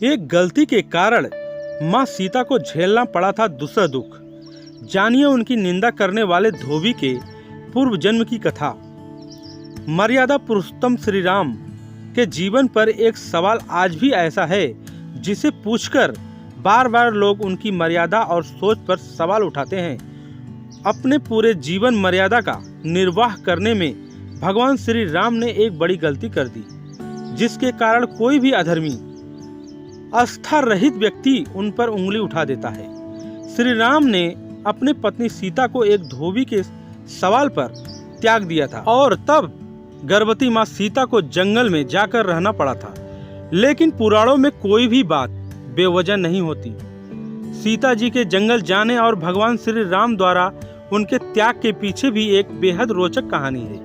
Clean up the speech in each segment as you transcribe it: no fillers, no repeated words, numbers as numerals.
एक गलती के कारण माँ सीता को झेलना पड़ा था दूसरा दुख। जानिए उनकी निंदा करने वाले धोबी के पूर्व जन्म की कथा। मर्यादा पुरुषोत्तम श्री राम के जीवन पर एक सवाल आज भी ऐसा है जिसे पूछकर बार बार लोग उनकी मर्यादा और सोच पर सवाल उठाते हैं। अपने पूरे जीवन मर्यादा का निर्वाह करने में भगवान श्री राम ने एक बड़ी गलती कर दी, जिसके कारण कोई भी अधर्मी आस्था रहित व्यक्ति उन पर उंगली उठा देता है। श्री राम ने अपनी पत्नी सीता को एक धोबी के सवाल पर त्याग दिया था और तब गर्भवती माँ सीता को जंगल में जाकर रहना पड़ा था। लेकिन पुराणों में कोई भी बात बेवजह नहीं होती। सीता जी के जंगल जाने और भगवान श्री राम द्वारा उनके त्याग के पीछे भी एक बेहद रोचक कहानी है।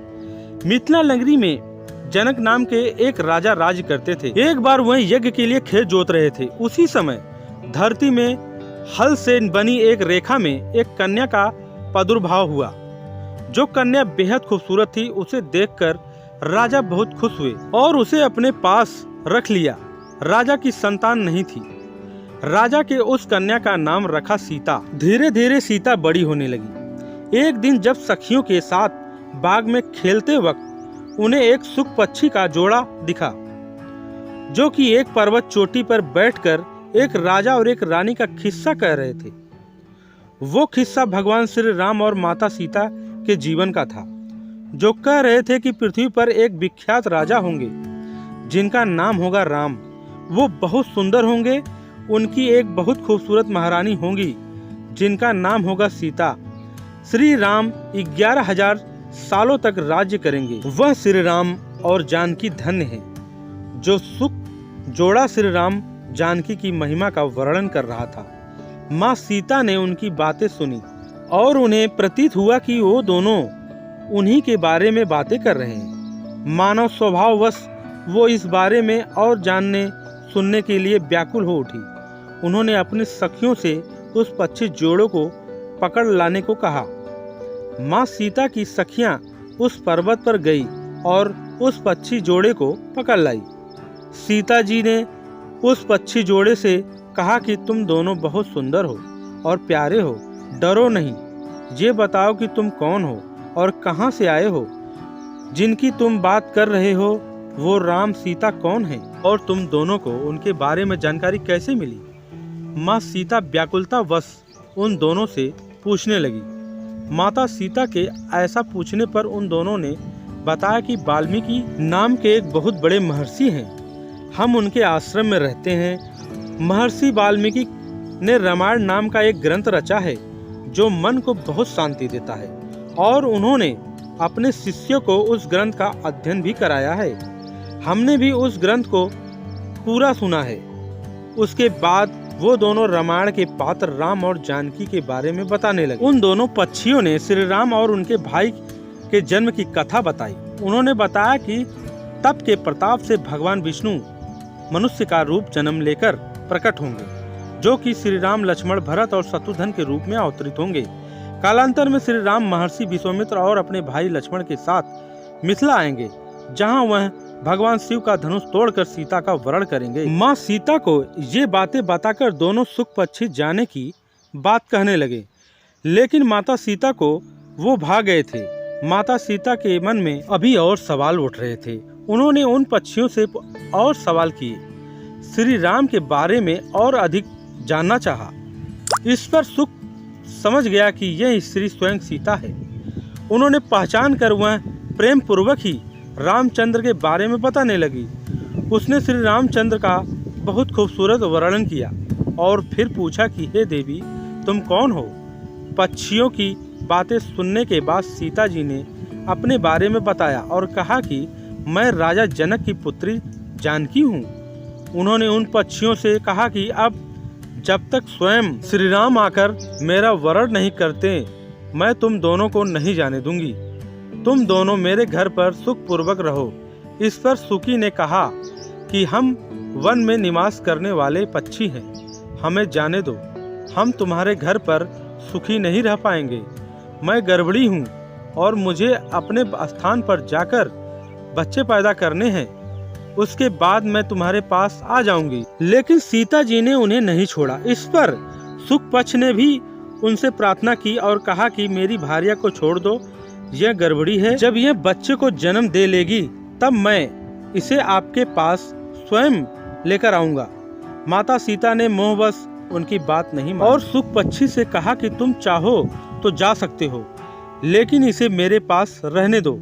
मिथिला नगरी में जनक नाम के एक राजा राज करते थे। एक बार वह यज्ञ के लिए खेत जोत रहे थे। उसी समय धरती में हल से बनी एक रेखा में एक कन्या का प्रादुर्भाव हुआ। जो कन्या बेहद खूबसूरत थी, उसे देखकर राजा बहुत खुश हुए और उसे अपने पास रख लिया। राजा की संतान नहीं थी। राजा के उस कन्या का नाम रखा सीता। धीरे धीरे सीता बड़ी होने लगी। एक दिन जब सखियों के साथ बाग में खेलते वक्त उन्हें एक सुख पक्षी का जोड़ा दिखा, जो कि एक पर्वत चोटी पर बैठकर एक राजा और एक रानी का किस्सा कह रहे थे। वो किस्सा भगवान श्री राम और माता सीता के जीवन का था, जो कह रहे थे कि पृथ्वी पर एक विख्यात राजा होंगे जिनका नाम होगा राम। वो बहुत सुंदर होंगे। उनकी एक बहुत खूबसूरत महारानी होंगी जिनका नाम होगा सीता। श्री राम 11,000 सालों तक राज्य करेंगे। वह श्री राम और जानकी धन्य है। जो सुख जोड़ा श्री राम जानकी की महिमा का वर्णन कर रहा था। माँ सीता ने उनकी बातें सुनी और उन्हें प्रतीत हुआ कि वो दोनों उन्हीं के बारे में बातें कर रहे हैं। मानव स्वभाववश वो इस बारे में और जानने सुनने के लिए व्याकुल हो उठी। उन्होंने अपनी सखियों से उस पक्षी जोड़ों को पकड़ लाने को कहा। माँ सीता की सखियां उस पर्वत पर गई और उस पक्षी जोड़े को पकड़ लाई। सीता जी ने उस पक्षी जोड़े से कहा कि तुम दोनों बहुत सुंदर हो और प्यारे हो। डरो नहीं। ये बताओ कि तुम कौन हो और कहाँ से आए हो। जिनकी तुम बात कर रहे हो वो राम सीता कौन है और तुम दोनों को उनके बारे में जानकारी कैसे मिली। माँ सीता व्याकुलता वश उन दोनों से पूछने लगी। माता सीता के ऐसा पूछने पर उन दोनों ने बताया कि वाल्मीकि नाम के एक बहुत बड़े महर्षि हैं। हम उनके आश्रम में रहते हैं। महर्षि वाल्मीकि ने रामायण नाम का एक ग्रंथ रचा है जो मन को बहुत शांति देता है और उन्होंने अपने शिष्यों को उस ग्रंथ का अध्ययन भी कराया है। हमने भी उस ग्रंथ को पूरा सुना है। उसके बाद वो दोनों रामायण के पात्र राम और जानकी के बारे में बताने लगे। उन दोनों पक्षियों ने श्री राम और उनके भाई के जन्म की कथा बताई। उन्होंने बताया कि तप के प्रताप से भगवान विष्णु मनुष्य का रूप जन्म लेकर प्रकट होंगे, जो कि श्री राम लक्ष्मण भरत और शत्रुघ्न के रूप में अवतरित होंगे। कालांतर में श्री राम महर्षि विश्वामित्र और अपने भाई लक्ष्मण के साथ मिथिला आएंगे, जहाँ वह भगवान शिव का धनुष तोड़कर सीता का वरण करेंगे। माँ सीता को ये बातें बताकर दोनों सुख पक्षी जाने की बात कहने लगे, लेकिन माता सीता को वो भाग गए थे। माता सीता के मन में अभी और सवाल उठ रहे थे। उन्होंने उन पक्षियों से और सवाल किए, श्री राम के बारे में और अधिक जानना चाहा। इस पर सुख समझ गया कि यह स्त्री स्वयं सीता है। उन्होंने पहचान कर वह प्रेम पूर्वक ही रामचंद्र के बारे में बताने लगी। उसने श्री रामचंद्र का बहुत खूबसूरत वर्णन किया और फिर पूछा कि हे देवी, तुम कौन हो। पक्षियों की बातें सुनने के बाद सीता जी ने अपने बारे में बताया और कहा कि मैं राजा जनक की पुत्री जानकी हूँ। उन्होंने उन पक्षियों से कहा कि अब जब तक स्वयं श्री राम आकर मेरा वरण नहीं करते, मैं तुम दोनों को नहीं जाने दूंगी। तुम दोनों मेरे घर पर सुख पूर्वक रहो। इस पर सुकी ने कहा कि हम वन में निवास करने वाले पक्षी हैं, हमें जाने दो। हम तुम्हारे घर पर सुखी नहीं रह पाएंगे। मैं गर्भणी हूँ और मुझे अपने स्थान पर जाकर बच्चे पैदा करने हैं। उसके बाद मैं तुम्हारे पास आ जाऊंगी। लेकिन सीता जी ने उन्हें नहीं छोड़ा। इस पर सुख पक्ष ने भी उनसे प्रार्थना की और कहा कि मेरी भार्या को छोड़ दो, यह गड़बड़ी है। जब यह बच्चे को जन्म दे लेगी तब मैं इसे आपके पास स्वयं लेकर आऊंगा। माता सीता ने मोहवश उनकी बात नहीं मानी और सुख पक्षी से कहा कि तुम चाहो तो जा सकते हो, लेकिन इसे मेरे पास रहने दो।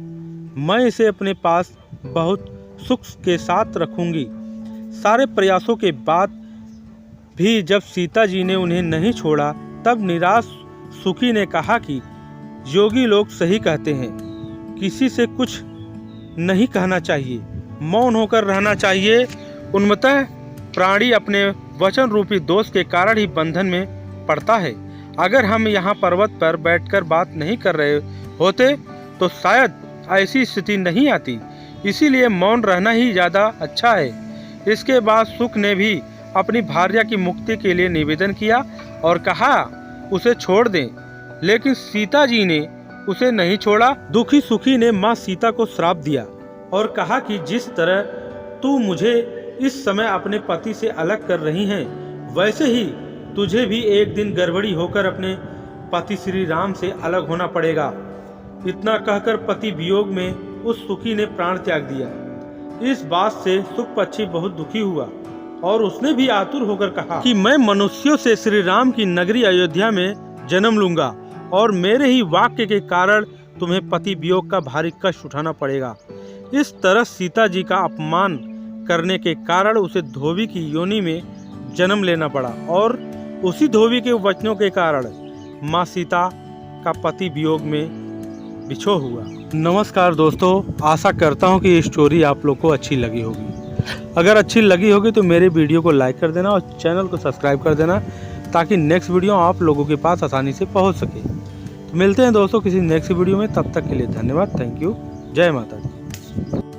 मैं इसे अपने पास बहुत सुख के साथ रखूंगी। सारे प्रयासों के बाद भी जब सीता जी ने उन्हें नहीं छोड़ा तब निराश सुखी ने कहा कि योगी लोग सही कहते हैं, किसी से कुछ नहीं कहना चाहिए, मौन होकर रहना चाहिए। उन्मत्तः प्राणी अपने वचन रूपी दोष के कारण ही बंधन में पड़ता है। अगर हम यहाँ पर्वत पर बैठकर बात नहीं कर रहे होते तो शायद ऐसी स्थिति नहीं आती, इसीलिए मौन रहना ही ज़्यादा अच्छा है। इसके बाद सुख ने भी अपनी भार्या की मुक्ति के लिए निवेदन किया और कहा उसे छोड़ दें, लेकिन सीता जी ने उसे नहीं छोड़ा। दुखी सुखी ने माँ सीता को श्राप दिया और कहा कि जिस तरह तू मुझे इस समय अपने पति से अलग कर रही हैं, वैसे ही तुझे भी एक दिन गड़बड़ी होकर अपने पति श्री राम से अलग होना पड़ेगा। इतना कहकर पति वियोग में उस सुखी ने प्राण त्याग दिया। इस बात से सुख पक्षी बहुत दुखी हुआ और उसने भी आतुर होकर कहा कि मैं मनुष्यों से श्री राम की नगरी अयोध्या में जन्म लूंगा और मेरे ही वाक्य के कारण तुम्हें पति वियोग का भारी कष्ट उठाना पड़ेगा। इस तरह सीता जी का अपमान करने के कारण उसे धोबी की योनि में जन्म लेना पड़ा और उसी धोबी के वचनों के कारण माँ सीता का पति वियोग में बिछो हुआ। नमस्कार दोस्तों, आशा करता हूँ कि ये स्टोरी आप लोग को अच्छी लगी होगी। अगर अच्छी लगी होगी तो मेरे वीडियो को लाइक कर देना और चैनल को सब्सक्राइब कर देना ताकि नेक्स्ट वीडियो आप लोगों के पास आसानी से पहुँच सके। तो मिलते हैं दोस्तों किसी नेक्स्ट वीडियो में, तब तक के लिए धन्यवाद। Thank you. जय माता दी।